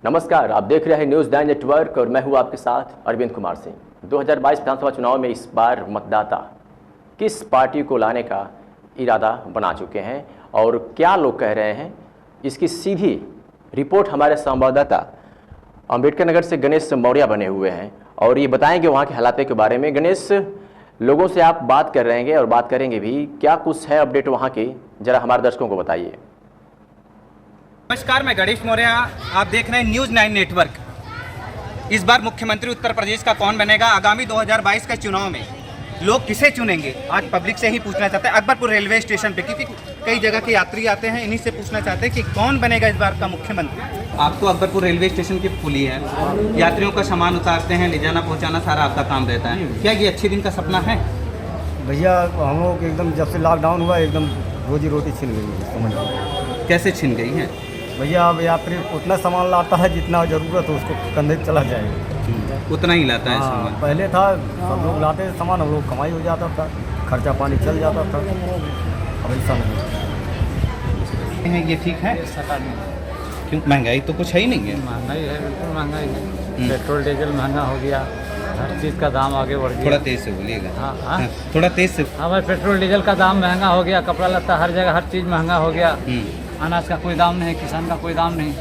नमस्कार, आप देख रहे हैं न्यूज़ 9 नेटवर्क और मैं हूं आपके साथ अरविंद कुमार सिंह। 2022 विधानसभा चुनाव में इस बार मतदाता किस पार्टी को लाने का इरादा बना चुके हैं और क्या लोग कह रहे हैं, इसकी सीधी रिपोर्ट हमारे संवाददाता अम्बेडकर नगर से गणेश मौर्य बने हुए हैं और ये बताएंगे वहाँ के हालात के बारे में। गणेश, लोगों से आप बात कर रहेंगे और बात करेंगे भी, क्या कुछ है अपडेट वहाँ की, जरा हमारे दर्शकों को बताइए। नमस्कार, मैं गणेश मौर्य, आप देख रहे हैं न्यूज़ 9 नेटवर्क। इस बार मुख्यमंत्री उत्तर प्रदेश का कौन बनेगा? आगामी 2022 के चुनाव में लोग किसे चुनेंगे, आज पब्लिक से ही पूछना चाहते हैं। अकबरपुर रेलवे स्टेशन पे, क्योंकि कई जगह के यात्री आते हैं, इन्हीं से पूछना चाहते हैं कि कौन बनेगा इस बार का मुख्यमंत्री। आप तो अकबरपुर रेलवे स्टेशन की पुली है, यात्रियों का सामान उतारते हैं, ले जाना पहुँचाना सारा आपका काम रहता है। क्या ये अच्छे दिन का सपना है? भैया हम लोग एकदम जब से लॉकडाउन हुआ एकदम रोजी रोटी छिन गई है, समझ लो। कैसे छिन गई है? भैया अब यात्री उतना सामान लाता है जितना ज़रूरत हो उसको कंधे पे चला जाएगा, उतना ही लाता है हाँ, सामान। पहले था सब लोग लाते थे सामान, हम लोग कमाई हो जाता था, खर्चा पानी चल जाता था। अब ऐसा नहीं ये ठीक है? क्यों? महंगाई तो कुछ है ही नहीं है। महंगाई है, बिल्कुल महंगाई है। पेट्रोल डीजल महंगा हो गया, हर चीज़ का दाम आगे बढ़ गया। थोड़ा तेज से बोलिएगा। हाँ, थोड़ा तेज से। हाँ भाई, पेट्रोल डीजल का दाम महंगा हो गया, कपड़ा लत्ता हर जगह हर चीज़ महंगा हो गया। अनाज का कोई दाम नहीं, किसान का कोई दाम नहीं।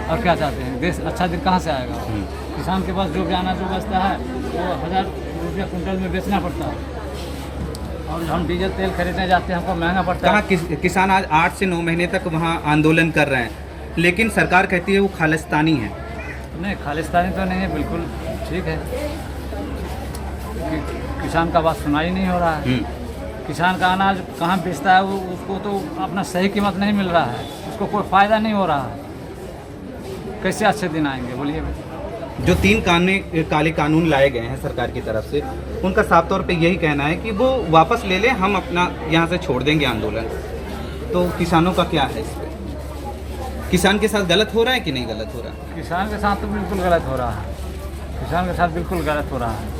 और क्या चाहते हैं, देश अच्छा दिन कहाँ से आएगा? किसान के पास जो भी अनाज बचता है वो 1000 रुपया कुंटल में बेचना पड़ता है और हम डीजल तेल खरीदने जाते हैं हमको महंगा पड़ता है। कहाँ किसान आज 8 से 9 महीने तक वहाँ आंदोलन कर रहे हैं, लेकिन सरकार कहती है वो खालिस्तानी है। नहीं, खालिस्तानी तो नहीं है, बिल्कुल ठीक है। किसान का बात सुना ही नहीं हो रहा है। किसान का अनाज कहाँ बेचता है, वो उसको तो अपना सही कीमत नहीं मिल रहा है, उसको कोई फ़ायदा नहीं हो रहा है। कैसे अच्छे दिन आएंगे बोलिए? जो 3 काले कानून लाए गए हैं सरकार की तरफ से, उनका साफ तौर पे यही कहना है कि वो वापस ले लें, हम अपना यहाँ से छोड़ देंगे आंदोलन। तो किसानों का क्या है इस पर? किसान के साथ गलत हो रहा है कि नहीं गलत हो रहा है? किसान के साथ तो बिल्कुल गलत हो रहा है, किसान के साथ बिल्कुल गलत हो रहा है।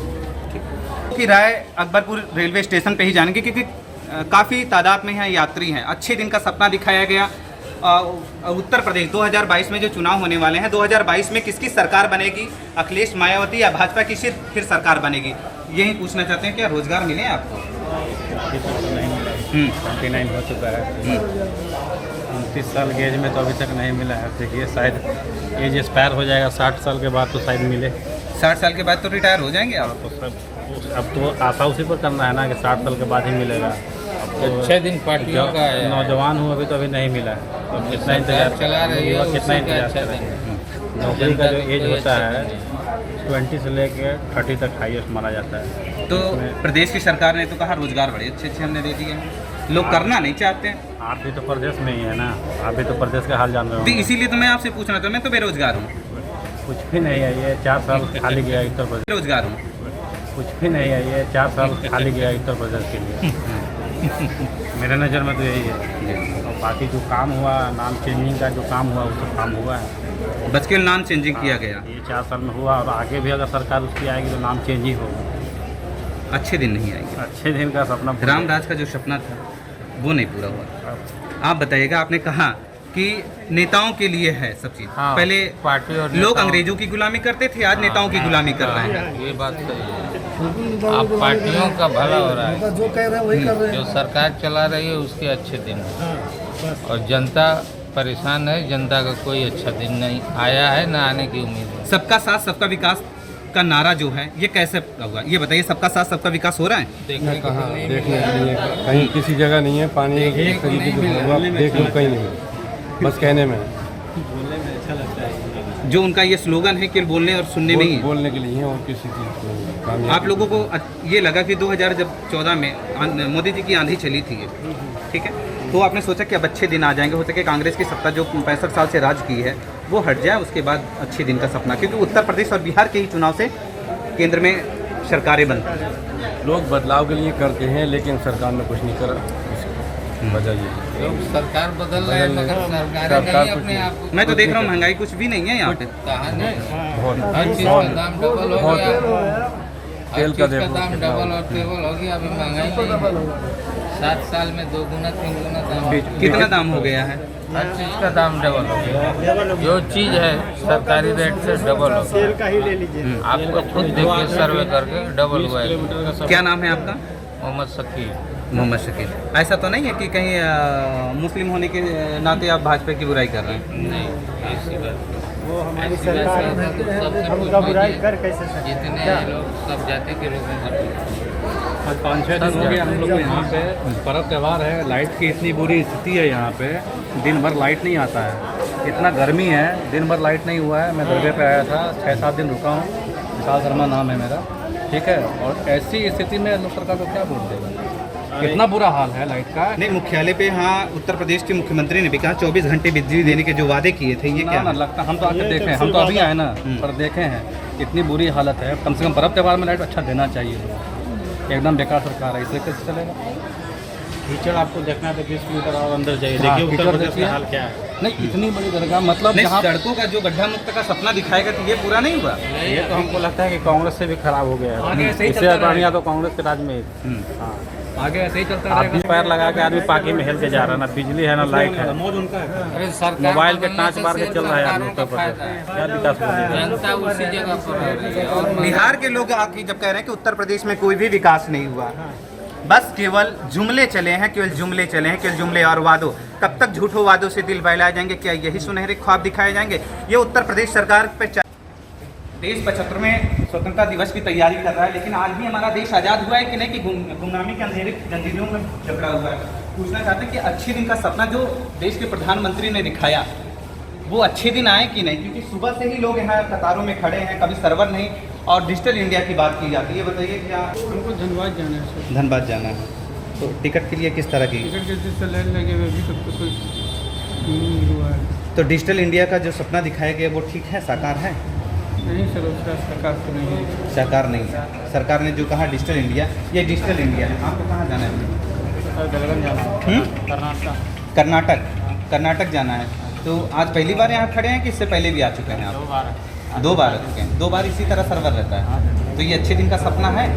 की राय अकबरपुर रेलवे स्टेशन पे ही जानेंगे, क्योंकि काफ़ी तादाद में यहाँ यात्री हैं। अच्छे दिन का सपना दिखाया गया। उत्तर प्रदेश 2022 में जो चुनाव होने वाले हैं, 2022 में किसकी सरकार बनेगी? अखिलेश, मायावती या भाजपा की फिर सरकार बनेगी? यही पूछना चाहते हैं। क्या रोजगार मिले आपको? 29 हो चुका है, 29 साल की एज में तो अभी तक नहीं मिला है। देखिए, शायद एज एक्सपायर हो जाएगा, 60 साल के बाद तो शायद मिले। 60 साल के बाद तो रिटायर हो जाएंगे आप? तो सब अब तो आशा उसी पर करना है ना कि 60 साल के बाद ही मिलेगा। अब तो 6 दिन पार्टियों का है। नौजवान हूँ, अभी नहीं मिला है, तो कितना इंतजार चला रही है, कितना इंतजार अच्छा करेंगे। नौकरी का जो एज होता है 20 से लेकर 30 तक हाईएस्ट माना जाता है। तो प्रदेश की सरकार ने तो कहा रोजगार बड़े अच्छे हमने दे दिए हैं, लोग करना नहीं चाहते हैं। आप भी तो प्रदेश में ही है ना, आप भी तो प्रदेश का हाल जान रहे हो। इसीलिए तो मैं आपसे पूछना था, मैं तो बेरोजगार हूँ। कुछ भी नहीं है, ये 4 साल खाली गया उत्तर प्रदेश। बेरोजगार हूँ। कुछ भी नहीं है, ये 4 साल खाली गया उत्तर प्रदेश के लिए। मेरे नज़र में तो यही है। और बाकी जो काम हुआ, नाम चेंजिंग का जो काम हुआ, वो सब काम हुआ है। बच के नाम चेंजिंग किया गया, ये 4 साल में हुआ और आगे भी अगर सरकार उसकी आएगी तो नाम चेंज ही होगा। अच्छे दिन नहीं आएंगे। अच्छे दिन का सपना, रामराज का जो सपना था वो नहीं पूरा हुआ। आप बताइएगा, आपने कहा कि नेताओं के लिए है सब चीज़। हाँ, पहले पार्टी और लोग अंग्रेजों की गुलामी करते थे, आज नेताओं की गुलामी कर रहे हैं। ये बात सही है। अब पार्टियों का भला हो रहा है, जो कह रहे हैं वही कर रहे जो सरकार चला रही है उसके अच्छे दिन हैं। और जनता परेशान है, जनता का कोई अच्छा दिन नहीं आया है, ना आने की उम्मीद है। सबका साथ सबका विकास का नारा जो है ये कैसे होगा, ये बताइए। सबका साथ सबका विकास हो रहा है? देखने के लिए देखने के लिए कहीं किसी जगह नहीं है, पानी एक तरीके से देख लो कहीं नहीं है, बस कहने में है। जो उनका ये स्लोगन है कि बोलने और सुनने में ही है। बोलने के लिए है और किसी चीज़ को आप लोगों को ये लगा कि 2014 में मोदी जी की आंधी चली थी, ठीक है, तो आपने सोचा कि अब अच्छे दिन आ जाएंगे, हो सके कांग्रेस की सत्ता जो 65 साल से राज की है वो हट जाए, उसके बाद अच्छे दिन का सपना, क्योंकि उत्तर प्रदेश और बिहार के ही चुनाव से केंद्र में सरकारें बनती हैं। लोग बदलाव के लिए करते हैं, लेकिन सरकार ने कुछ नहीं करा, वजह ये लोग सरकार बदल रहे हैं मगर सरकारें नहीं अपने आप को। मैं तो देख रहा हूँ महंगाई कुछ भी नहीं है यहाँ पे। कहा नहीं, बहुत हर चीज़ का दाम डबल हो गया, तेल का दाम डबल और ट्रिपल हो गया। अभी महंगाई नहीं है, 7 साल में 2 गुना 3 गुना दाम। कितना दाम हो गया है? हर चीज़ का दाम डबल हो गया। जो चीज़ है सरकारी रेट से डबल हो गया। का ही ले लीजिए। आपको खुद देखिए सर्वे करके डबल हुआ है। क्या नाम है आपका? मोहम्मद शकील। मोहम्मद शकील। ऐसा तो नहीं है कि कहीं मुस्लिम होने के नाते आप भाजपा की बुराई कर रहे हैं? नहीं, ऐसी बात वो हमारी ऐसी सरकार बात है, है, सबसे हम पूछ उनका बुराई लीजिए। कर कैसे सकते हैं? जितने क्या? लोग सब जाति के लोगों को 5-6 दिन हो गए हम लोग को यहाँ पे पर्व त्यौहार है। लाइट की इतनी बुरी स्थिति है यहाँ पे, दिन भर लाइट नहीं आता है। इतना गर्मी है, दिन भर लाइट नहीं हुआ है। मैं दरगाह पे आया था, 6-7 दिन रुका हूँ। विशाल शर्मा नाम है मेरा, ठीक है। और ऐसी स्थिति में लोग सरकार को क्या वोट देगा? कितना बुरा हाल है लाइट का। नहीं, मुख्यालय पे यहाँ उत्तर प्रदेश के मुख्यमंत्री ने भी कहा 24 घंटे बिजली देने के जो वादे किए थे, ये क्या ना लगता, हम तो आके देखे हैं, हम तो अभी आए ना, पर देखे हैं इतनी बुरी हालत है। कम से कम पर्व त्यौहार में लाइट अच्छा देना चाहिए। एकदम बेकार सरकार है, इससे कैसे चलेगा? कीचड़ आपको देखना है तो 20 किलोमीटर और अंदर जाइए, हाँ, देखिए उत्तर कीचड़ प्रदेश देखिए। का हाल क्या है। नहीं, इतनी बड़ी दरगाह मतलब नहीं, जहाँ सड़कों का जो गड्ढा मुक्त का सपना दिखाएगा तो ये पूरा नहीं हुआ। ये तो हमको लगता है कि कांग्रेस से भी खराब हो गया है। इससे बढ़िया तो कांग्रेस के राज में। हाँ, आगे ऐसे ही चलता आप भी पैर लगा के आदमी पार्की में हिल के जा रहा है, ना बिजली है ना लाइट है। अरे सरकार मोबाइल के बदलने टाँच से मार के सिर्फ चल रहा है सरकारों आदमी का उत्तर प्रदेश। फायदा है। क्या विकास हो रहा है? जनता उसी जगह पर रह रही है और बिहार के लोग आके जब कह रहे हैं कि उत्तर प्रदेश में कोई भी विकास नहीं हुआ, बस केवल जुमले चले हैं, केवल जुमले चले हैं, केवल जुमले और वादों। कब तक झूठों वादों से दिल बहलाए जाएंगे? क्या यही सुनहरे ख्वाब दिखाए जाएंगे? ये उत्तर प्रदेश सरकार पे देश 75वें स्वतंत्रता दिवस की तैयारी कर रहा है, लेकिन आज भी हमारा देश आज़ाद हुआ है कि नहीं, कि गुमनामी के अंधेरे जंजीरों में जकड़ा हुआ है। पूछना चाहते हैं कि अच्छे दिन का सपना जो देश के प्रधानमंत्री ने दिखाया, वो अच्छे दिन आए कि नहीं? क्योंकि सुबह से ही लोग यहाँ कतारों में खड़े हैं, कभी सर्वर नहीं, और डिजिटल इंडिया की बात की जाती है। बताइए क्या हमको धनबाद जाना है सर। धनबाद जाना है, तो टिकट के लिए किस तरह की? टिकट के जिससे लाइन लगे हुए अभी तक तो कोई नहीं हुआ है। तो डिजिटल इंडिया का जो सपना दिखाया गया वो ठीक है, साकार है? नहीं सर, उसका सरकार तो नहीं है। सरकार नहीं है। सरकार ने जो कहा डिजिटल इंडिया, ये डिजिटल इंडिया है। आपको कहाँ जाना है? बेलगम जाना है, कर्नाटक। कर्नाटक जाना है। तो आज पहली बार यहाँ खड़े हैं कि इससे पहले भी आ चुके हैं आप? 2 बार आ चुके हैं। 2 बार इसी तरह सर्वर रहता है। तो ये अच्छे दिन का सपना है।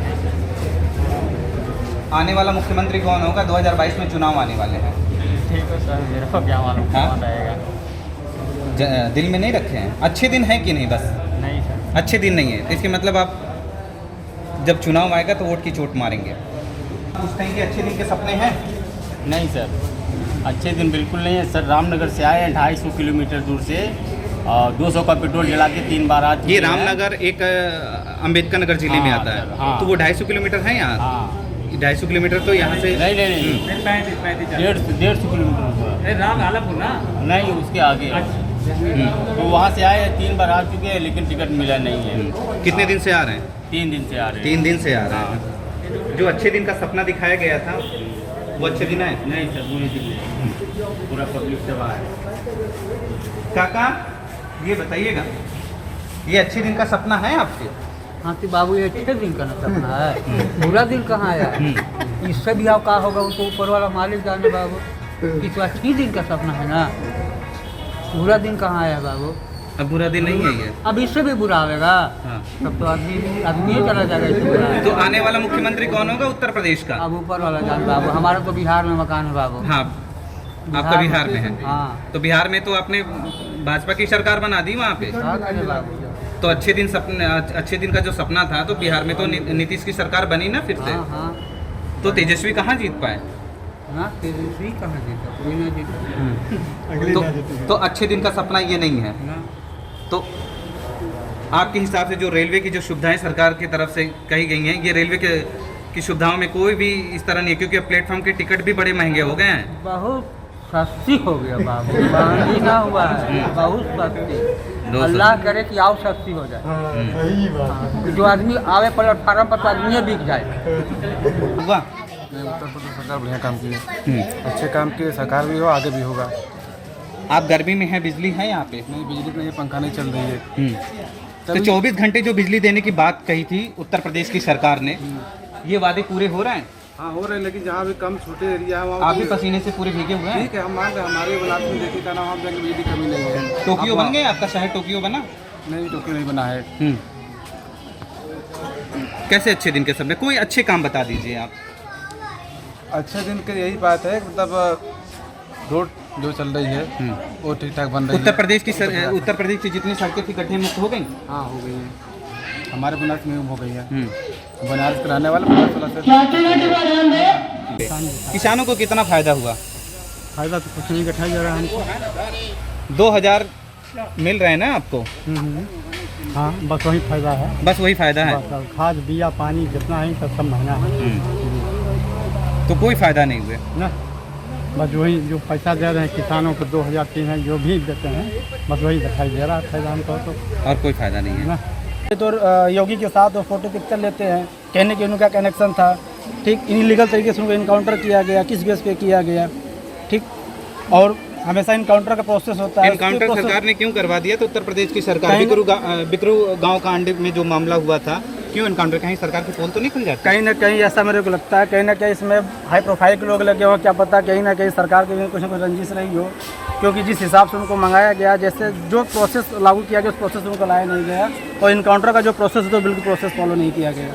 आने वाला मुख्यमंत्री कौन होगा? 2022 में चुनाव आने वाले हैं। ठीक है सर, मेरे को क्या मालूम हाँ? कौन रहेगा। दिल में नहीं रखे हैं। अच्छे दिन है कि नहीं? बस नहीं सर, अच्छे दिन नहीं है। इसके मतलब आप जब चुनाव आएगा तो वोट की चोट मारेंगे। पूछते हैं कि अच्छे दिन के सपने हैं? नहीं सर, अच्छे दिन बिल्कुल नहीं है सर। रामनगर से आए हैं 250 किलोमीटर दूर से, और 200 का पेट्रोल जला के 3 बार आ चुके ये हैं। रामनगर एक अंबेडकर नगर जिले में हाँ, आता सर, है। हाँ। तो वो 250 किलोमीटर है यहाँ? हाँ, 250 किलोमीटर तो यहाँ से नहीं 150 किलोमीटर राम आलापुर ना। नहीं, उसके आगे। तो वहाँ से आए हैं, 3 बार आ चुके हैं, लेकिन टिकट मिला नहीं है। कितने दिन से आ रहे हैं? 3 दिन से आ रहे हैं। 3 दिन से आ रहे हैं। जो अच्छे दिन का सपना दिखाया गया था वो अच्छे दिन है? नहीं सर, बुरे दिन नहीं। पूरा पब्लिक सेवा है। काका ये बताइएगा, ये अच्छे दिन का सपना है आपके? हाँ तो बाबू ये अच्छे दिन का ना सपना है, बुरा दिन कहाँ आया? इससे भी आप का होगा उसको ऊपर वाला मालिक जाने बाबू। ये तो अच्छी दिन का सपना है ना, बुरा दिन कहाँ आया बाबू? अब बुरा दिन नहीं है ये। अब इससे भी बुरा आएगा, हाँ। तब तो आदमी ही चला जाएगा इससे बुरा। तो आने वाला मुख्यमंत्री कौन होगा उत्तर प्रदेश का? अब ऊपर वाला जान बाबू, हमारा तो बिहार में मकान है बाबू। हाँ, आपका बिहार में है। हाँ, तो बिहार में तो आपने भाजपा की सरकार बना दी वहाँ पे। क्या करें बाबू? तो अच्छे दिन का जो सपना था तो बिहार में तो नीतीश की सरकार बनी ना फिर से। हाँ हाँ, तो तेजस्वी कहाँ जीत पाए? ना तेजस्वी कहाँ जीता, कोई ना जीता। तो अच्छे दिन का सपना ये नहीं है। ना। तो आपके हिसाब से जो रेलवे की जो सुविधाएं सरकार की तरफ से कही गई हैं, ये रेलवे की सुविधाओं में कोई भी इस तरह नहीं है, क्योंकि अब प्लेटफॉर्म के टिकट भी बड़े महंगे हो गए हैं। बहुत सस्ती हो गया बाबू, महंगी ना हुआ है, बहुत सस्ती। अल्लाह करे कि आओ सस्ती हो जाए। हाँ, जो आदमी आवे प्लेटफार्म पर तो आदमी बिक जाए। हुआ उत्तर प्रदेश सरकार बढ़िया काम की है, अच्छे काम की सरकार भी हो, आगे भी होगा। आप गर्मी में है, बिजली है यहाँ पे? नहीं, बिजली नहीं है, पंखा नहीं चल रही है। तो 24 घंटे जो बिजली देने की बात कही थी उत्तर प्रदेश की सरकार ने, ये वादे पूरे हो रहे हैं? हाँ हो रहे हैं, लेकिन जहाँ भी कम छोटे एरिया है वहाँ आप भी पसीने से पूरे भीगे हुए हैं। ठीक है, हम मान रहे हैं, हमारे इलाके में देखिए का नाम हम जाएंगे, बिजली कमी नहीं है। टोक्यो बन गए? आपका शहर टोक्यो बना? नहीं, टोक्यो नहीं बना है। कैसे अच्छे दिन के सपने? कोई अच्छे काम बता दीजिए आप। अच्छे दिन की यही बात है, मतलब रोड जो चल रही है वो ठीक ठाक बन रही उत्तर है। प्रदेश की जितनी सड़कें थी गड्ढे मुक्त हो गई। हाँ हो गई है, हमारे बनारस में हो गई है। बनारस के रहने वाले बनारस वाला से किसानों को कितना फायदा हुआ? फायदा तो कुछ नहीं इकट्ठा जा रहा है हमको। 2000 मिल रहे हैं ना आपको? हाँ बस वही फायदा है। बस वही फायदा है, बस खाद बिया पानी जितना है सब महंगा है तो कोई फायदा नहीं हुआ ना। बस वही जो पैसा दे रहे हैं किसानों को 2000 3,000 जो भी देते हैं बस वही दिखाई दे रहा है फायदा हमको तो। और कोई फायदा नहीं है ना। तो योगी के साथ वो फोटो पिक्चर लेते हैं, कहने कि उनका कनेक्शन था, ठीक इनलीगल तरीके से उनको इनकाउंटर किया गया, किस बेस पे किया गया, ठीक। और हमेशा इनकाउंटर का प्रोसेस होता है। एनकाउंटर सरकार ने क्यों करवा दिया? तो उत्तर प्रदेश की सरकार बिकरू गांव कांड में जो मामला हुआ था, क्यों एनकाउंटर? कहीं सरकार की पोल तो नहीं खुल जाती? कहीं ना कहीं ऐसा मेरे को लगता है, कहीं ना कहीं इसमें हाई प्रोफाइल के लोग लगे हो, क्या पता कहीं ना कहीं सरकार की कुछ ना कुछ रंजिश रही हो, क्योंकि जिस हिसाब से उनको मंगाया गया, जैसे जो प्रोसेस लागू किया गया उस प्रोसेस उनको लाया नहीं गया, और इनकाउंटर का जो प्रोसेस है तो बिल्कुल प्रोसेस फॉलो नहीं किया गया।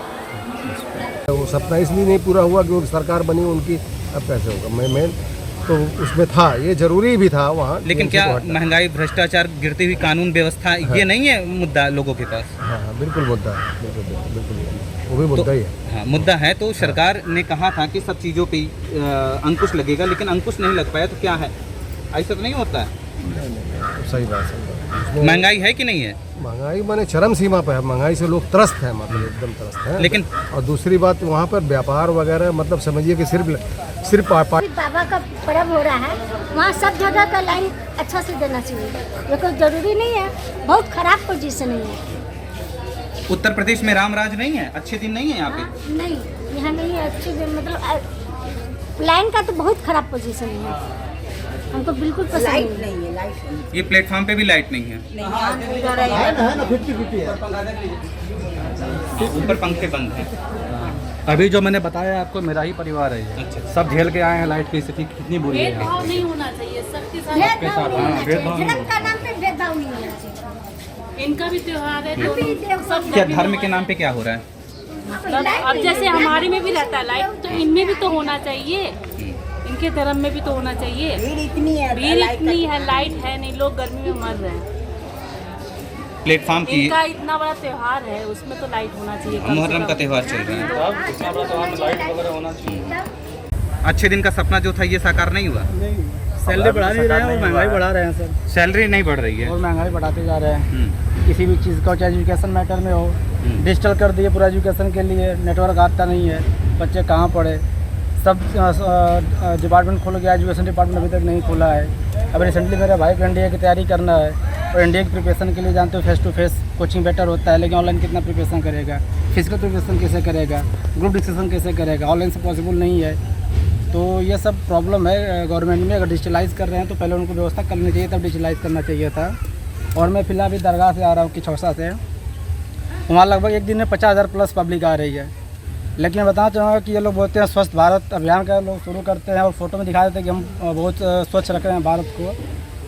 वो सपना इसलिए नहीं पूरा हुआ क्योंकि सरकार बनी उनकी, अब कैसे होगा? मैं तो उसमें था, ये जरूरी भी था वहाँ। लेकिन क्या महंगाई, भ्रष्टाचार, गिरती हुई कानून व्यवस्था, ये नहीं है मुद्दा लोगों के पास? हाँ बिल्कुल मुद्दा है, बिल्कुल वो भी मुद्दा ही है। हाँ मुद्दा है। तो सरकार ने कहा था कि सब चीज़ों पे अंकुश लगेगा, लेकिन अंकुश नहीं लग पाया, तो क्या है? ऐसा तो नहीं होता है? सही बात है। महंगाई है कि नहीं है? महंगाई माने चरम सीमा पर है, महंगाई से लोग त्रस्त हैं, मतलब एकदम त्रस्त हैं। लेकिन और दूसरी बात वहाँ पर व्यापार वगैरह, मतलब समझिए कि सिर्फ बाबा का पर्व हो रहा है, वहाँ सब जगह का लाइन अच्छा से देना चाहिए, लेकिन जरूरी नहीं है, बहुत खराब पोजीशन है। उत्तर प्रदेश में राम राज नहीं है, अच्छे दिन नहीं है यहाँ पे? नहीं, यहाँ नहीं है अच्छे दिन, मतलब लाइन का तो बहुत खराब पोजीशन है, हमको बिल्कुल पसंद नहीं है। लाइट ये प्लेटफॉर्म पे भी लाइट नहीं है, ऊपर पंखे बंद हैं। अभी जो मैंने बताया आपको, मेरा ही परिवार है ये। अच्छा। सब झेल के आए हैं, लाइट की स्थिति कितनी बुरी है। भेदभाव नहीं होना चाहिए, सबके साथ भेदभाव नहीं होना चाहिए। धर्म का नाम पे भेदभाव नहीं होना चाहिए। इनका भी त्योहार है तो सब क्या धर्म के नाम पे क्या हो रहा है? मतलब अब जैसे हमारे में भी रहता है लाइट, तो इनमें भी तो होना चाहिए, इनके धर्म में भी तो होना चाहिए। भीड़ इतनी है, लाइट है नहीं, लोग गर्मी में मर रहे हैं। प्लेटफॉर्म की इनका इतना बड़ा त्योहार है, उसमें तो लाइट होना चाहिए। मुहर्रम का त्योहार चल रहा है, अच्छे दिन का सपना जो था ये साकार नहीं हुआ। सैलरी बढ़ा नहीं रहे हैं और महंगाई बढ़ा रहे हैं सर, सैलरी नहीं बढ़ रही है और महंगाई बढ़ाते जा रहे हैं। किसी भी चीज़ का, चाहे एजुकेशन मैटर में हो, डिजिटल कर दिए पूरा एजुकेशन के लिए, नेटवर्क आता नहीं है, बच्चे कहाँ पढ़े, सब डिपार्टमेंट खोल गया, एजुकेशन डिपार्टमेंट अभी तक नहीं खुला है। अब रिसेंटली मेरे भाई को एनडीए की तैयारी करना है, और एनडीए की प्रिपरेशन के लिए जानते हो face to face coaching better होता है, लेकिन ऑनलाइन कितना प्रिपरेशन करेगा, फिजिकल प्रिपरेशन कैसे करेगा, ग्रुप डिस्कशन कैसे करेगा, ऑनलाइन से पॉसिबल नहीं है। तो ये सब प्रॉब्लम है गवर्नमेंट में। अगर डिजिटलाइज़ कर रहे हैं तो पहले उनको व्यवस्था करनी चाहिए, तब डिजिटलाइज़ करना चाहिए था। और मैं फिलहाल अभी दरगाह से आ रहा हूँ किछौसा से, वहाँ लगभग एक दिन में 50,000 प्लस पब्लिक आ रही है। लेकिन मैं बताना चाहूँगा कि ये लोग बोलते हैं स्वच्छ भारत अभियान का लोग शुरू करते हैं और फोटो में दिखा देते हैं कि हम बहुत स्वच्छ रख रहे हैं भारत को।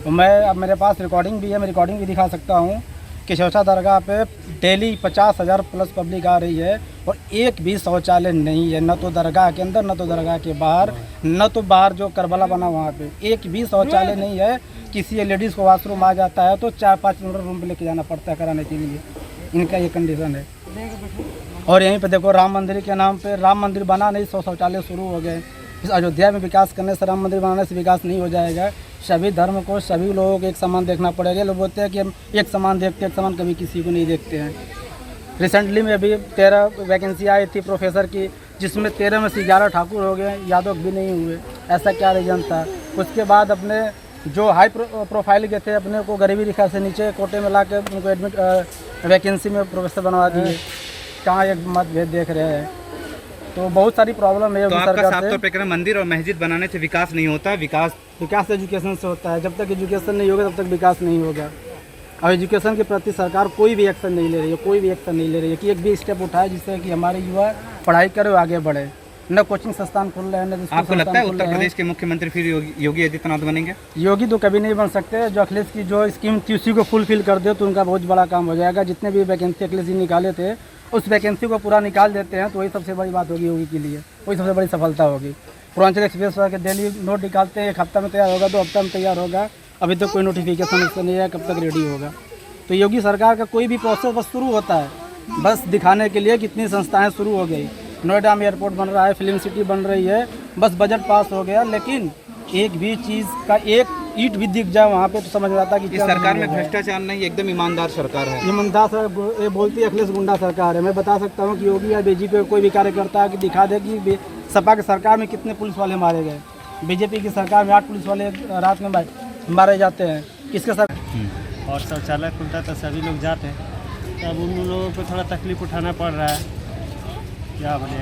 तो मैं, अब मेरे पास रिकॉर्डिंग भी है, मैं रिकॉर्डिंग भी दिखा सकता हूँ कि किछौसा दरगाह पे डेली 50,000 प्लस पब्लिक आ रही है, और एक भी शौचालय नहीं है, न तो दरगाह के अंदर, न तो दरगाह के बाहर, न तो बाहर जो करबला बना वहाँ पे एक भी शौचालय नहीं है। किसी लेडीज़ को वॉशरूम आ जाता है तो 4-5 किलोमीटर रूम पे लेके जाना पड़ता है कराने के लिए, इनका ये कंडीशन है। और यहीं पे देखो राम मंदिर के नाम पे, राम मंदिर बना नहीं, 100 शौचालय शुरू हो गए। इस अयोध्या में विकास करने से, राम मंदिर बनाने से विकास नहीं हो जाएगा। सभी धर्म को, सभी लोगों को एक समान देखना पड़ेगा। लोग बोलते हैं कि हम एक समान देखते हैं, एक समान कभी किसी को नहीं देखते हैं। रिसेंटली में अभी 13 वैकेंसी आई थी प्रोफेसर की, जिसमें 13 में से 11 ठाकुर हो गए, यादव भी नहीं हुए। ऐसा क्या रीजन था? उसके बाद अपने जो हाई प्रोफाइल के थे, अपने को गरीबी रेखा से नीचे कोटे में ला के उनको एडमिट वैकेंसी में प्रोफेसर बनवा दिए। कहाँ एक मतभेद देख रहे हैं? तो बहुत सारी प्रॉब्लम है। तो आपका साफ तौर पे कहना, मंदिर और मस्जिद बनाने से विकास नहीं होता, विकास एजुकेशन से होता है। जब तक एजुकेशन नहीं होगा तब तक विकास नहीं होगा। और एजुकेशन के प्रति सरकार कोई भी एक्शन नहीं ले रही है, कोई भी एक्शन नहीं ले रही है कि एक भी स्टेप उठाए जिससे कि हमारे युवा पढ़ाई करे और आगे बढ़े। न कोचिंग संस्थान खुल रहे हैं, न आपको लगता है उत्तर प्रदेश के मुख्यमंत्री फिर योगी आदित्यनाथ बनेंगे? योगी तो कभी नहीं बन सकते। जो अखिलेश की जो स्कीम थी उसी को फुलफिल कर दे तो उनका बहुत बड़ा काम हो जाएगा। जितने भी वैकेंसी अखिलेश जी निकाले थे, उस वैकेंसी को पूरा निकाल देते हैं तो वही सबसे बड़ी बात होगी योगी के लिए, वही सबसे बड़ी सफलता होगी। पूर्वांचल एक्सप्रेस वे के डेली नोट निकालते हैं, 1 हफ्ता में तैयार होगा, 2 हफ्ता में तैयार होगा, अभी तक कोई नोटिफिकेशन इसका नहीं है कब तक रेडी होगा। तो योगी सरकार का कोई भी प्रोसेस बस शुरू होता है बस दिखाने के लिए कितनी संस्थाएं शुरू हो गई। नोएडा में एयरपोर्ट बन रहा है, फिल्म सिटी बन रही है, बस बजट पास हो गया, लेकिन एक भी चीज़ का एक ईंट भी दिख जाए वहाँ पे तो समझ आता कि इस सरकार में भ्रष्टाचार नहीं, एकदम ईमानदार सरकार है। ईमानदार सर ये बोलती है अखिलेश गुंडा सरकार है। मैं बता सकता हूँ कि योगी या बीजेपी का कोई भी कार्यकर्ता कि दिखा दे कि सपा की सरकार में कितने पुलिस वाले मारे गए, बीजेपी की सरकार में 8 पुलिस वाले रात में मारे जाते हैं, किसके साथ। और शौचालय खुलता तो सभी लोग जाते हैं, अब उन लोगों को थोड़ा तकलीफ उठाना पड़ रहा है। क्या बोले,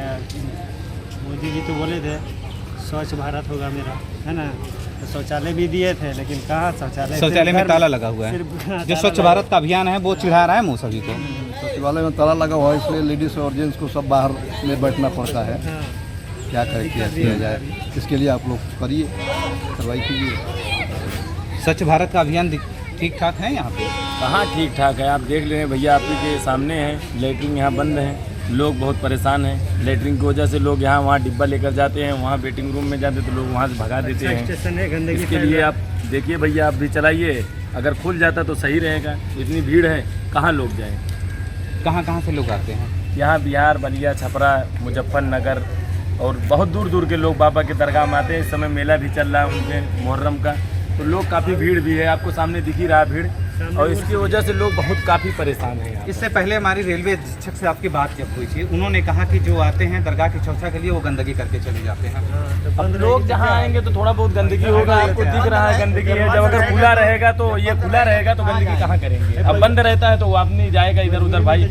मोदी जी तो बोले थे स्वच्छ भारत होगा मेरा, है ना, तो शौचालय भी दिए थे, लेकिन कहाँ शौचालय में ताला लगा हुआ है। जो स्वच्छ भारत का अभियान है वो चिढ़ा रहा है मुँह सभी को। सचिवालय में ताला लगा हुआ है, इसलिए लेडीज़ और जेंट्स को सब बाहर में बैठना पड़ता है। क्या करें, क्या किया जाए, इसके लिए आप लोग करिए, कार्रवाई कीजिए। स्वच्छ भारत का अभियान ठीक ठाक है यहाँ पे? कहाँ ठीक ठाक है, आप देख ले भैया, आप के सामने है, लेटरिन यहाँ बंद है, लोग बहुत परेशान हैं। लेटरिन की वजह से लोग यहाँ वहाँ डिब्बा लेकर जाते हैं, वहाँ वेटिंग रूम में जाते तो लोग वहाँ से भगा देते हैं। इसके लिए आप देखिए भैया, आप भी चलाइए, अगर खुल जाता तो सही रहेगा। इतनी भीड़ है, कहाँ लोग जाएँ? कहाँ से लोग आते हैं? यहाँ बिहार, बलिया, छपरा, मुजफ्फरनगर और बहुत दूर दूर के लोग बाबा के दरगाह में आते हैं। इस समय मेला भी चल रहा है उनके मुहर्रम का, तो लोग काफ़ी भीड़ भी है, आपको सामने दिख ही रहा भीड़, और इसकी वजह से लोग बहुत काफ़ी परेशान हैं। इससे पहले हमारी रेलवे अधीक्षक से आपकी बात जब हुई थी, उन्होंने कहा कि जो आते हैं दरगाह की चर्चा के लिए वो गंदगी करके चले जाते हैं। अब लोग जहाँ आएंगे तो थोड़ा बहुत गंदगी होगा, आपको दिख रहा है गंदगी है। जब अगर खुला रहेगा तो ये खुला रहेगा तो गंदगी कहाँ करेंगे? अब बंद रहता है तो वो आदमी जाएगा इधर उधर, भाई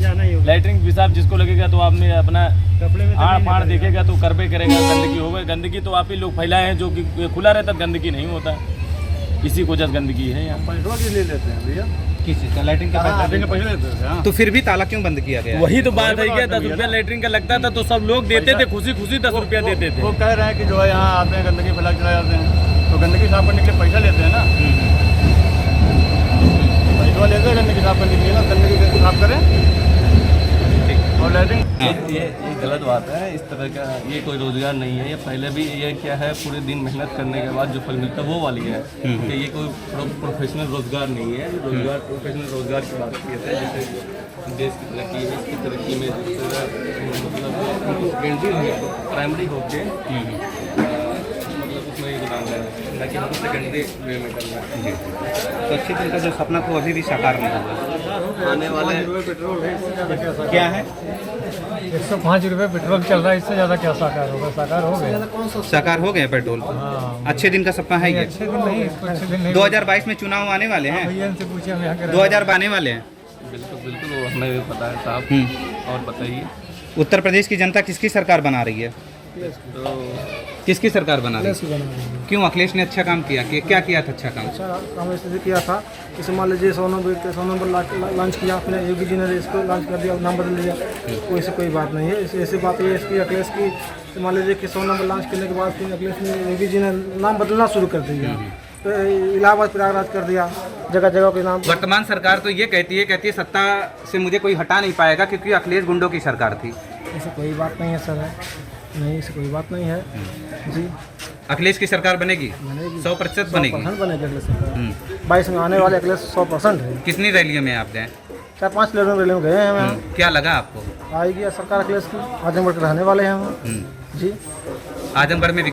लैटरिन पेशाब जिसको लगेगा तो आपने अपना आड़ फाड़ देखेगा तो करबे करेगा, गंदगी होगा। गंदगी तो आप ही लोग फैलाए हैं, जो कि खुला रहता है गंदगी नहीं होता, इसी को वजह गंदगी है। यहाँ पैसा ले लेते हैं भैया, किस चीज़ का? लैटरिन का पैसा लेते हैं। तो फिर भी ताला क्यों बंद किया गया? वही तो बात है, क्या 10 रुपया लैटरिन का लगता था तो सब लोग देते थे, खुशी खुशी 10 रुपया देते थे। वो कह रहे हैं कि जो है यहाँ आते हैं गंदगी फैला चले जाते हैं, तो गंदगी साफ करने के लिए पैसा लेते हैं ना, पैसा लेते हैं गंदगी साफ करने के लिए ना, गंदगी साफ करें और लैटरिन। ये गलत बात है, इस तरह का ये कोई रोजगार नहीं है। ये पहले भी ये क्या है, पूरे दिन मेहनत करने के बाद जो फल मिलता है वो वाली है कि ये कोई प्रोफेशनल रोजगार नहीं है। रोजगार प्रोफेशनल रोजगार की बात की है, जैसे देश की तरक्की है, इसकी तरक्की में मतलब सेकेंडरी प्राइमरी होके मतलब उसमें योगदान है, ताकि हम सेकेंडरी वे में करना है। तो अच्छी दिन का जो सपना को अभी भी साकार नहीं हुआ। आने वाले क्या है? 105 रुपये पेट्रोल चल रहा है, इससे ज़्यादा क्या साकार होगा? साकार हो गया, साकार हो गए पेट्रोल। अच्छे दिन का सपना है ये। अच्छे दिन नहीं, अच्छे दिन नहीं। 2022 में चुनाव आने वाले हैं, भैया इनसे पूछिए, हम यहाँ 2000 आने वाले हैं। बिल्कुल बिल्कुल, वो हमें भी पता है साहब। और बताइए, उत्तर प्रदेश की जनता किसकी सरकार बना रही है? तो किसकी सरकार बना रही है? क्यों? अखिलेश ने अच्छा काम किया कि क्या किया था? अच्छा काम काम इसलिए किया था, जैसे मान लीजिए 100 नंबर लॉन्च किया आपने, योगी जी ने इसको लॉन्च कर दिया, नाम बदल दिया, कोई ऐसी कोई बात नहीं है। ऐसी बात ये इसकी अखिलेश की, मान लीजिए कि 100 नंबर लॉन्च करने के बाद फिर अखिलेश ने, योगी जी ने नाम बदलना शुरू कर दिया, तो इलाहाबाद प्रयागराज कर दिया, जगह जगह के नाम। वर्तमान सरकार तो ये कहती है सत्ता से मुझे कोई हटा नहीं पाएगा क्योंकि अखिलेश गुंडों की सरकार थी। ऐसी कोई बात नहीं है सर, नहीं ऐसी कोई बात नहीं है जी। अखिलेश की सरकार बनेगी, 100% बनेगी। 100% बनेगी अखिलेश सरकार। 22 में आने वाले अखिलेश 100% है। कितनी रैलियों में आप गए? 4-5 रैलियों में गए हैं हम। क्या लगा आपको? आएगी सरकार अखिलेश की, आजमगढ़ के रहने वाले हैं हम जी। आजमगढ़ में